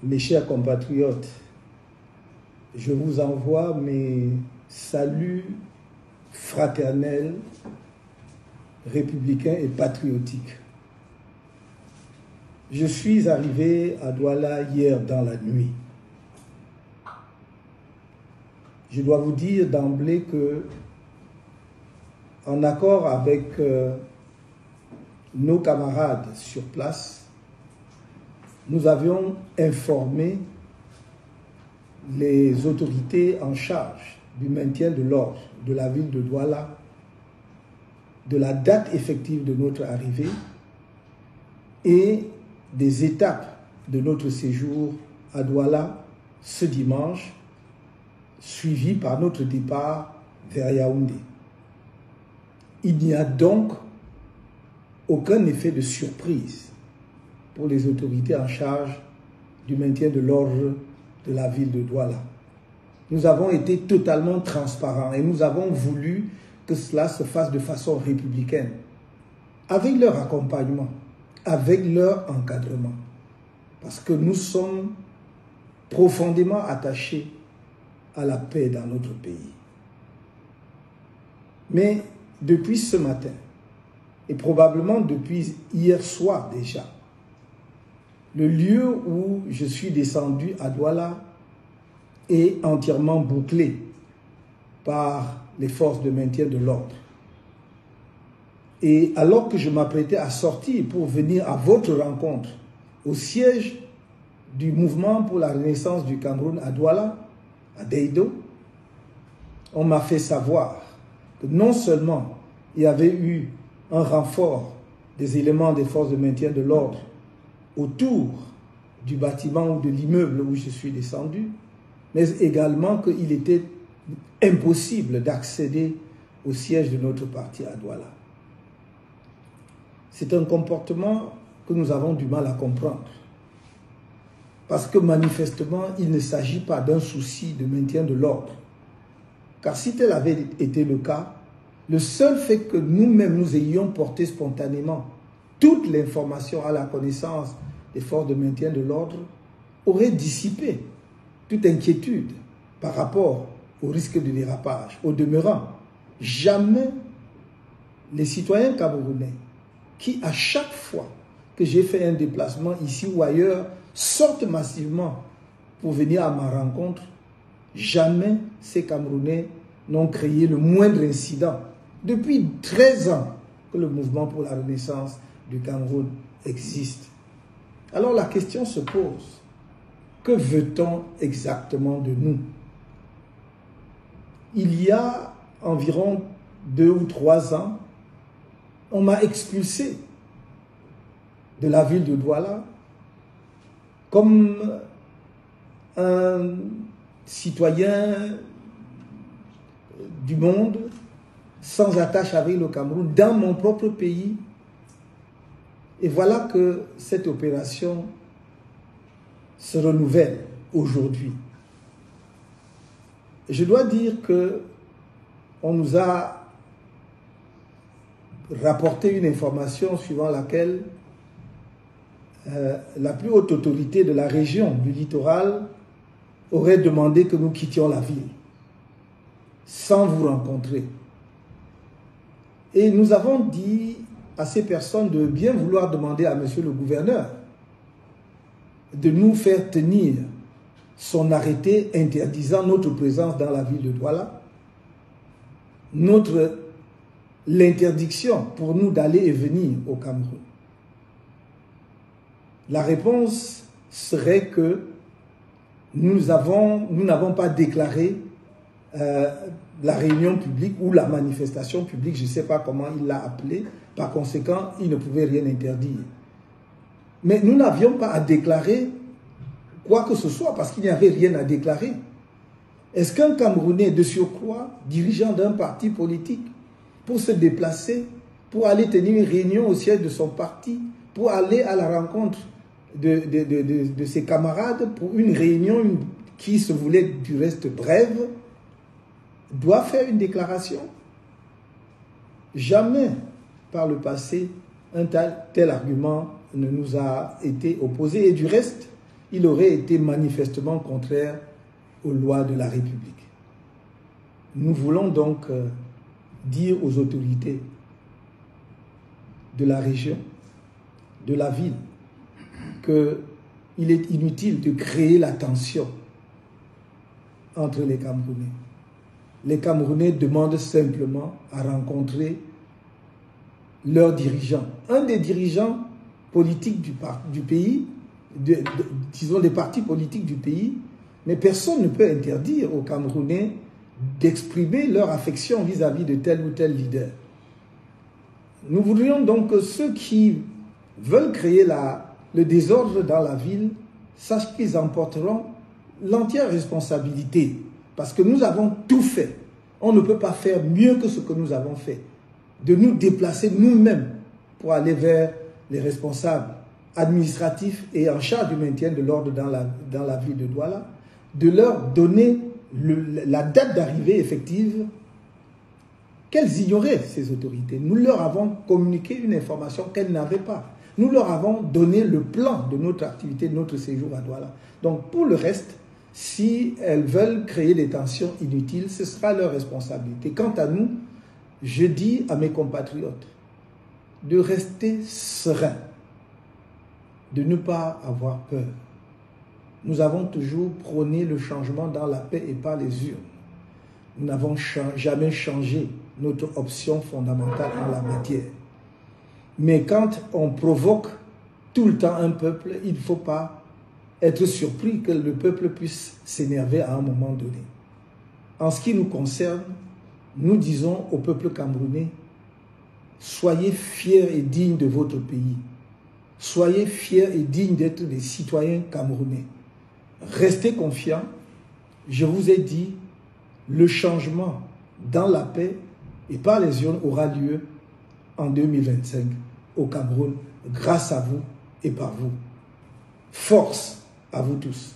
Mes chers compatriotes, je vous envoie mes saluts fraternels, républicains et patriotiques. Je suis arrivé à Douala hier dans la nuit. Je dois vous dire d'emblée que, en accord avec nos camarades sur place, nous avions informé les autorités en charge du maintien de l'ordre de la ville de Douala de la date effective de notre arrivée et des étapes de notre séjour à Douala ce dimanche, suivi par notre départ vers Yaoundé. Il n'y a donc aucun effet de surprise pour les autorités en charge du maintien de l'ordre de la ville de Douala. Nous avons été totalement transparents et nous avons voulu que cela se fasse de façon républicaine, avec leur accompagnement, avec leur encadrement, parce que nous sommes profondément attachés à la paix dans notre pays. Mais depuis ce matin, et probablement depuis hier soir déjà, le lieu où je suis descendu à Douala est entièrement bouclé par les forces de maintien de l'ordre. Et alors que je m'apprêtais à sortir pour venir à votre rencontre au siège du mouvement pour la renaissance du Cameroun à Douala, à Deido, on m'a fait savoir que non seulement il y avait eu un renfort des éléments des forces de maintien de l'ordre autour du bâtiment ou de l'immeuble où je suis descendu, mais également qu'il était impossible d'accéder au siège de notre parti à Douala. C'est un comportement que nous avons du mal à comprendre. Parce que manifestement, il ne s'agit pas d'un souci de maintien de l'ordre. Car si tel avait été le cas, le seul fait que nous-mêmes nous ayons porté spontanément toute l'information à la connaissance des forces de maintien de l'ordre aurait dissipé toute inquiétude par rapport au risque de dérapage. Au demeurant, jamais les citoyens camerounais qui, à chaque fois que j'ai fait un déplacement ici ou ailleurs, sortent massivement pour venir à ma rencontre, jamais ces Camerounais n'ont créé le moindre incident. Depuis 13 ans que le mouvement pour la renaissance du Cameroun existe. Alors la question se pose, que veut-on exactement de nous? Il y a environ 2 ou 3 ans, on m'a expulsé de la ville de Douala comme un citoyen du monde sans attache avec le Cameroun dans mon propre pays. Et voilà que cette opération se renouvelle aujourd'hui. Je dois dire que on nous a rapporté une information suivant laquelle la plus haute autorité de la région du littoral aurait demandé que nous quittions la ville sans vous rencontrer. Et nous avons dit à ces personnes de bien vouloir demander à monsieur le gouverneur de nous faire tenir son arrêté interdisant notre présence dans la ville de Douala, l'interdiction pour nous d'aller et venir au Cameroun. La réponse serait que nous n'avons pas déclaré la réunion publique ou la manifestation publique, je ne sais pas comment il l'a appelé, par conséquent, il ne pouvait rien interdire. Mais nous n'avions pas à déclarer quoi que ce soit, parce qu'il n'y avait rien à déclarer. Est-ce qu'un Camerounais de surcroît, dirigeant d'un parti politique, pour se déplacer, pour aller tenir une réunion au siège de son parti, pour aller à la rencontre de ses camarades, pour une réunion qui se voulait du reste brève, doit faire une déclaration? Jamais par le passé un tel argument ne nous a été opposé. Et du reste, il aurait été manifestement contraire aux lois de la République. Nous voulons donc dire aux autorités de la région, de la ville, qu'il est inutile de créer la tension entre les Camerounais. Les Camerounais demandent simplement à rencontrer leurs dirigeants. Un des dirigeants politiques du pays, disons des partis politiques du pays, mais personne ne peut interdire aux Camerounais d'exprimer leur affection vis-à-vis de tel ou tel leader. Nous voudrions donc que ceux qui veulent créer le désordre dans la ville sachent qu'ils emporteront l'entière responsabilité, parce que nous avons tout fait. On ne peut pas faire mieux que ce que nous avons fait, de nous déplacer nous-mêmes pour aller vers les responsables administratifs et en charge du maintien de l'ordre dans la ville de Douala, de leur donner la date d'arrivée effective qu'elles ignoraient, ces autorités. Nous leur avons communiqué une information qu'elles n'avaient pas. Nous leur avons donné le plan de notre activité, de notre séjour à Douala. Donc pour le reste, si elles veulent créer des tensions inutiles, ce sera leur responsabilité. Quant à nous, je dis à mes compatriotes de rester sereins, de ne pas avoir peur. Nous avons toujours prôné le changement dans la paix et par les urnes. Nous n'avons jamais changé notre option fondamentale en la matière. Mais quand on provoque tout le temps un peuple, il ne faut pas être surpris que le peuple puisse s'énerver à un moment donné. En ce qui nous concerne, nous disons au peuple camerounais, soyez fiers et dignes de votre pays. Soyez fiers et dignes d'être des citoyens camerounais. Restez confiants. Je vous ai dit, le changement dans la paix et par les urnes aura lieu en 2025 au Cameroun, grâce à vous et par vous. Force à vous tous.